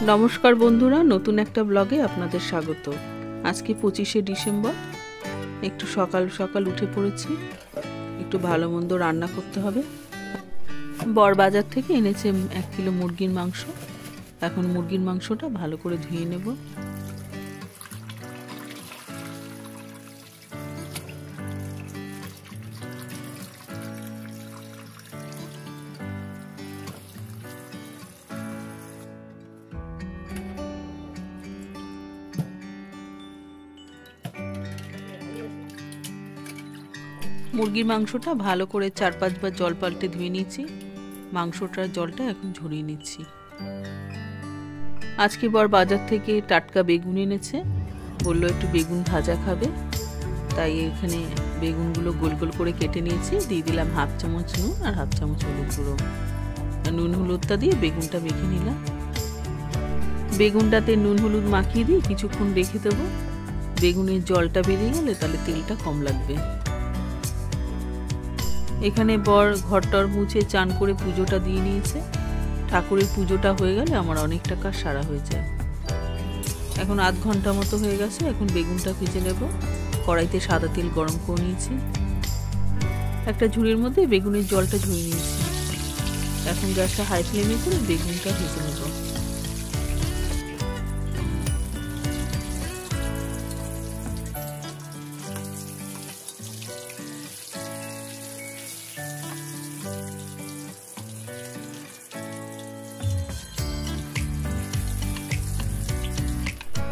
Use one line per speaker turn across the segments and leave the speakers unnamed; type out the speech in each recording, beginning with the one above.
নমস্কার বন্ধুরা, নতুন একটা ব্লগে আপনাদের স্বাগত। আজকে 25শে ডিসেম্বর। একটু সকাল সকাল উঠে পড়েছি, একটু ভালো মন্দ রান্না করতে হবে। বর বাজার থেকে এনেছে 1 কিলো মুরগির মাংস। এখন মুরগির মাংসটা ভালো করে ধুয়ে নেব। মুরগির মাংসটা ভালো করে 4-5 বার জল পাল্টে ধুয়ে নিয়েছি। মাংসটার জলটা এখন ঝরিয়ে নিচ্ছি। আজকে বর বাজার থেকে টাটকা বেগুন এনেছে, বললো একটু বেগুন ভাজা খাবে, তাই এখানে বেগুনগুলো গোল গোল করে কেটে নিয়েছি। দিয়ে দিলাম 1/2 চামচ নুন আর 1/2 চামচ হলুদ গুঁড়ো। নুন হলুদটা দিয়ে বেগুনটা মেখে নিলাম। বেগুনটাতে নুন হলুদ মাখিয়ে দিয়ে কিছুক্ষণ রেখে দেবো। বেগুনের জলটা বেরিয়ে গেলে তাহলে তেলটা কম লাগবে। এখানে বর ঘরটর মুছে চান করে পুজোটা দিয়ে নিয়েছে। ঠাকুরের পুজোটা হয়ে গেলে আমার অনেকটা কাজ সারা হয়ে যায়। এখন আধ ঘন্টা মতো হয়ে গেছে। এখন বেগুনটা ভেজে নেব। কড়াইতে সাদা তেল গরম করে নিয়েছি। একটা ঝুড়ির মধ্যে বেগুনের জলটা ঝরিয়ে নিয়েছি। এখন গ্যাসটা হাই ফ্লেমে করে বেগুনটা ভেজে নেব।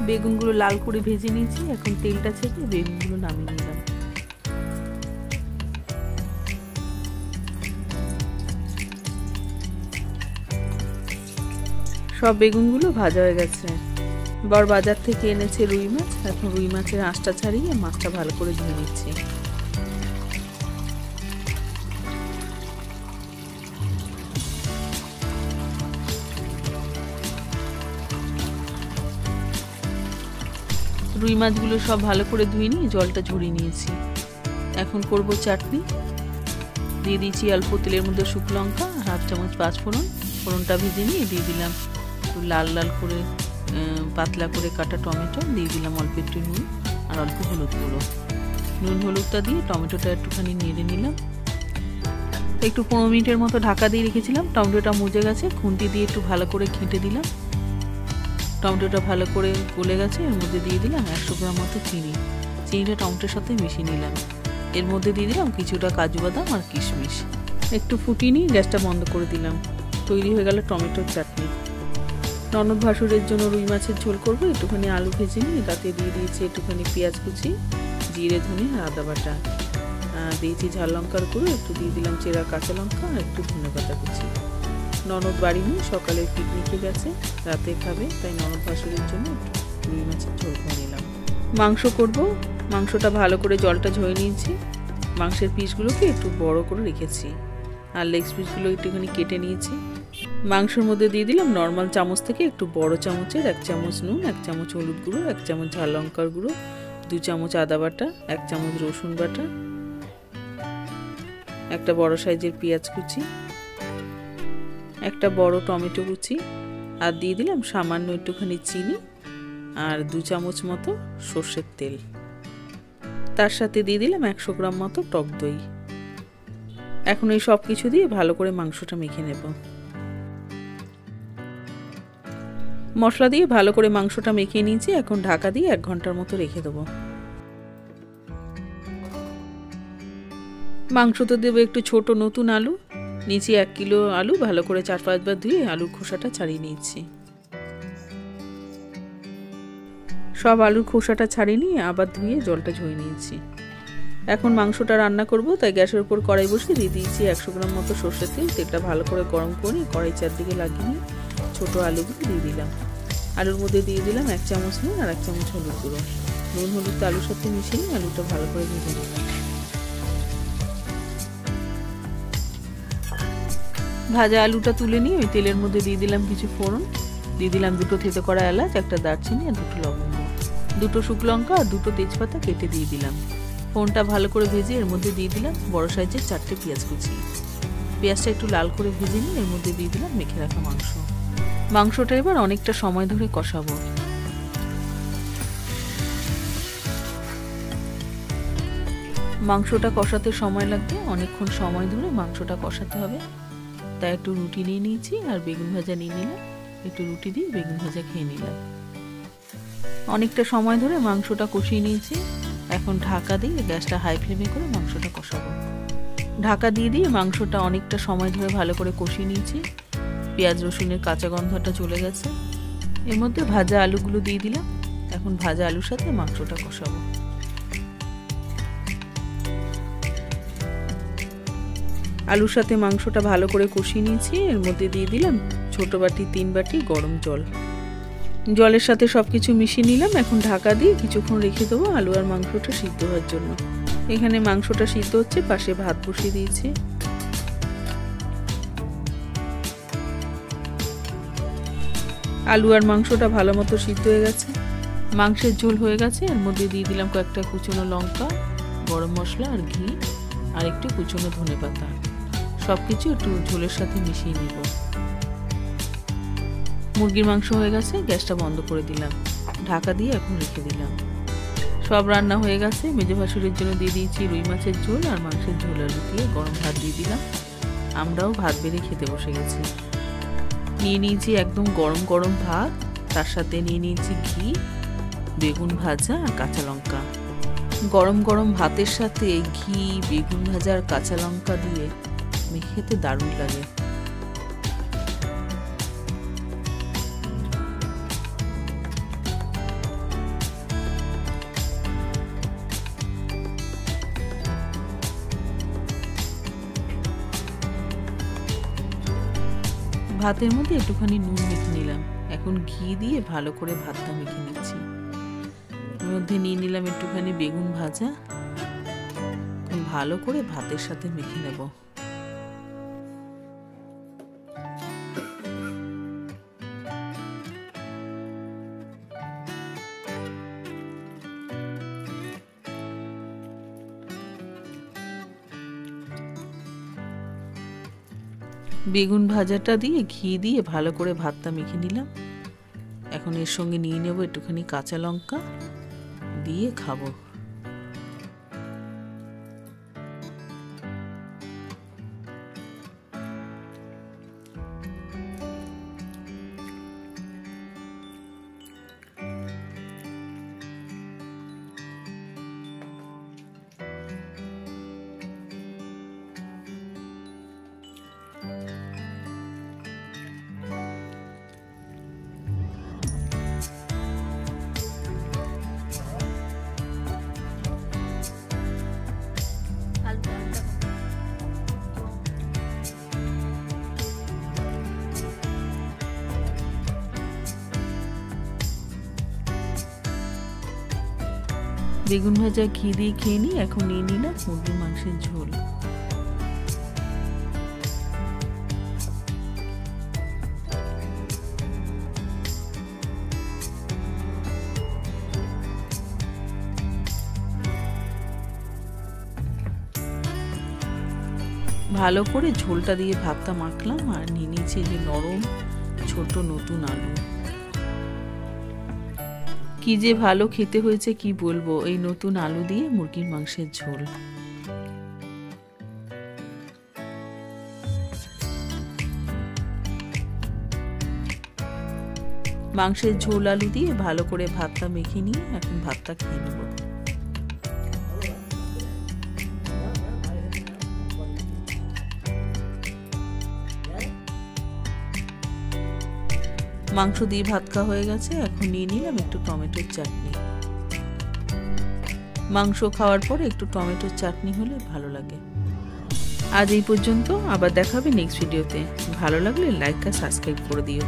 বেগুনগুলো লাল করে ভেজে নিয়েছি। এখন তেলটা ছেঁকে বেগুনগুলো নামিয়ে নিলাম। সব বেগুনগুলো ভাজা হয়ে গেছে। বর বাজার থেকে এনেছে রুই মাছ। এখন রুই মাছের আঁশটা ছাড়িয়ে মাছটা ভালো করে ধুয়ে নিচ্ছি। রুই মাছগুলো সব ভালো করে ধুয়ে নিয়ে জলটা ঝরিয়ে নিয়েছি। এখন করব চাটনি। দিয়ে দিয়েছি অল্প তেলের মধ্যে শুকনো লঙ্কা, 1/2 চামচ 5 ফোড়ন। ফোড়নটা ভেজে নিয়ে দিয়ে দিলাম একটু লাল লাল করে পাতলা করে কাটা টমেটো। দিয়ে দিলাম অল্প একটু নুন আর অল্প হলুদ গুঁড়ো। নুন হলুদটা দিয়ে টমেটোটা একটুখানি নেড়ে নিলাম। একটু 15 মিনিটের মতো ঢাকা দিয়ে রেখেছিলাম। টমেটোটা মজে গেছে। খুন্তি দিয়ে একটু ভালো করে ঘেঁটে দিলাম। টমেটোটা ভালো করে গলে গেছে। এর মধ্যে দিয়ে দিলাম 100 গ্রাম মতো চিনি। চিনিটা টমেটোর সাথে মিশিয়ে নিলাম। এর মধ্যে দিয়ে দিলাম কিছুটা কাজু বাদাম আর কিশমিশ। একটু ফুটিয়ে নিয়ে গ্যাসটা বন্ধ করে দিলাম। তৈরি হয়ে গেল টমেটোর চাটনি। ননদ ভাসুরের জন্য রুই মাছের ঝোল করবো। একটুখানি আলু ভেজে নিয়ে তাতে দিয়ে দিয়েছি একটুখানি পেঁয়াজ কুচি, জিরে ধনে আর আদা বাটা, দিয়েছি ঝাল লঙ্কার গুঁড়ো, একটু দিয়ে দিলাম চেরা কাঁচা লঙ্কা আর একটু ধনে পাতা কুচি। ননদ বাড়ি নিয়ে সকালে পিকনিকে গেছে, রাতে খাবে, তাই ননদ ভাসুরের জন্য রুই মাছের ঝোল করে নিলাম। মাংস করব। মাংসটা ভালো করে জলটা ঝরিয়ে নিয়েছি। মাংসের পিসগুলোকে একটু বড় করে রেখেছি আর লেগ পিসগুলো একটুখানি কেটে নিয়েছি। মাংসের মধ্যে দিয়ে দিলাম নর্মাল চামচ থেকে একটু বড় চামচের 1 চামচ নুন, 1 চামচ হলুদ গুঁড়ো, 1 চামচ ঝাল লঙ্কার গুঁড়ো, 2 চামচ আদা বাটা, 1 চামচ রসুন বাটা, একটা বড় সাইজের পেঁয়াজ কুচি, একটা বড় টমেটো কুচি, আর দিয়ে দিলাম সামান্য একটুখানি চিনি আর 2 চামচ মতো সর্ষের তেল। তার সাথে দিয়ে দিলাম 100 গ্রাম মতো টক দই। এখন এই সব কিছু দিয়ে ভালো করে মাংসটা মেখে নেব। মশলা দিয়ে ভালো করে মাংসটা মেখে নিয়েছি। এখন ঢাকা দিয়ে 1 ঘন্টার মতো রেখে দেবো। মাংসতে দেবো একটু ছোট নতুন আলু। নিচে 1 কিলো আলু ভালো করে 4-5 বার ধুয়ে আলুর খোসাটা ছাড়িয়ে নিয়েছি। সব আলুর খোসাটা ছাড়িয়ে নিয়ে আবার ধুয়ে জলটা ঝরিয়ে নিয়েছি। এখন মাংসটা রান্না করব, তাই গ্যাসের উপর কড়াই বসিয়ে দিয়ে দিয়েছি 100 গ্রাম মতো সর্ষের তেল। তেলটা ভালো করে গরম করে কড়াই চারদিকে লাগিয়ে ছোট আলুগুলো দিয়ে দিলাম। আলুর মধ্যে দিয়ে দিলাম 1 চামচ নুন আর 1 চামচ হলুদ গুঁড়ো। নুন হলুদটা আলুর সাথে মিশিয়ে নিয়ে আলুটা ভালো করে ভেজে নিলাম। ভাজা আলুটা তুলে নিয়ে ওই তেলের মধ্যে দিয়ে দিলাম কিছু ফোড়ন। দিয়ে দিলাম 2টো থেতো করা এলাচ, 1টা দারচিনি আর 2টো লবঙ্গ, 2টো শুকনো লঙ্কা আর 2টো তেজপাতা কেটে দিয়ে দিলাম। ফোড়নটা ভালো করে ভেজে এর মধ্যে দিয়ে দিলাম বড় সাইজের 4টে পেঁয়াজ কুচি। পেঁয়াজটা একটু লাল করে ভেজে নিয়ে এর মধ্যে দিয়ে দিলাম মেখে রাখা মাংস। মাংসটা এবার অনেকটা সময় ধরে কষাবো। মাংসটা কষাতে সময় লাগবে, অনেকক্ষণ সময় ধরে মাংসটা কষাতে হবে। তাই একটু রুটি নিয়ে নিয়েছি আর বেগুন ভাজা নিয়ে নিলাম, একটু রুটি দিয়ে বেগুন ভাজা খেয়ে নিলাম। অনেকটা সময় ধরে মাংসটা কষিয়ে নিয়েছি। এখন ঢাকা দিয়ে গ্যাসটা হাই ফ্লেমে করে মাংসটা কষাবো। ঢাকা দিয়ে দিয়ে মাংসটা অনেকটা সময় ধরে ভালো করে কষিয়ে নিয়েছি। পেঁয়াজ রসুনের কাঁচা গন্ধটা চলে গেছে। এর মধ্যে ভাজা আলুগুলো দিয়ে দিলাম। এখন ভাজা আলুর সাথে মাংসটা কষাবো। আলুর সাথে মাংসটা ভালো করে কষিয়ে নিয়েছি। এর মধ্যে দিয়ে দিলাম ছোট বাটি 3 বাটি গরম জল। জলের সাথে সবকিছু মিশিয়ে নিলাম। এখন ঢাকা দিয়ে কিছুক্ষণ রেখে দেবো আলু আর মাংসটা সিদ্ধ হওয়ার জন্য। এখানে মাংসটা সিদ্ধ হচ্ছে, পাশে ভাত বসিয়ে দিয়েছি। আলু আর মাংসটা ভালো মতো সিদ্ধ হয়ে গেছে, মাংসের ঝোল হয়ে গেছে। এর মধ্যে দিয়ে দিলাম কয়েকটা কুচনো লঙ্কা, গরম মশলা আর ঘি, আর একটু কুচনো ধনেপাতা। সবকিছু একটু ঝোলের সাথে মিশিয়ে নিব। মুরগির মাংস হয়ে গেছে, গ্যাসটা বন্ধ করে দিলাম। ঢাকা দিয়ে এখন রেখে দিলাম। সব রান্না হয়ে গেছে। মেজো ভাসুরের জন্য দিয়ে দিয়েছি রুই মাছের ঝোল আর মাংসের ঝোল আলু দিয়ে গরম ভাত দিয়ে দিলাম। আমরাও ভাত বেড়ে খেতে বসে গেছি। নিয়ে নিয়েছি একদম গরম গরম ভাত, তার সাথে নিয়ে নিয়েছি ঘি, বেগুন ভাজা আর কাঁচা লঙ্কা। গরম গরম ভাতের সাথে ঘি, বেগুন ভাজা আর কাঁচা লঙ্কা দিয়ে মেখে খেতে দারুণ লাগে। ভাতের মধ্যে একটুখানি নুন মেখে নিলাম। এখন ঘি দিয়ে ভালো করে ভাতটা মেখে নিচ্ছি। এর মধ্যে নিয়ে নিলাম একটুখানি বেগুন ভাজা, ভালো করে ভাতের সাথে মেখে নেব। বেগুন ভাজাটা দিয়ে ঘি দিয়ে ভালো করে ভাতটা মেখে নিলাম। এখন এর সঙ্গে নিয়ে নেব একটুখানি কাঁচা লঙ্কা দিয়ে খাবো। বেগুন ভাজা ঘি দিয়ে খেয়ে নিই। এখন নিয়ে নিলাম মুরগির মাংসের ঝোল। ভালো করে ঝোলটা দিয়ে ভাতটা মাখলাম আর নিয়ে নিয়েছি যে নরম ছোট নতুন আলু। কি যে ভালো খেতে হয়েছে কি বলবো, এই নতুন আলু দিয়ে মুরগির মাংসের ঝোল। মাংসের ঝোল আলু দিয়ে ভালো করে ভাতটা মেখে নিয়ে এখন ভাতটা খেয়ে নেব। মাংস দিয়ে ভাত খাওয়া হয়ে গেছে। এখন নিয়ে নিলাম একটু টমেটোর চাটনি। মাংস খাওয়ার পরে একটু টমেটোর চাটনি হলে ভালো লাগে। আজ এই পর্যন্ত, আবার দেখা হবে নেক্সট ভিডিওতে। ভালো লাগলে লাইক আর সাবস্ক্রাইব করে দিও।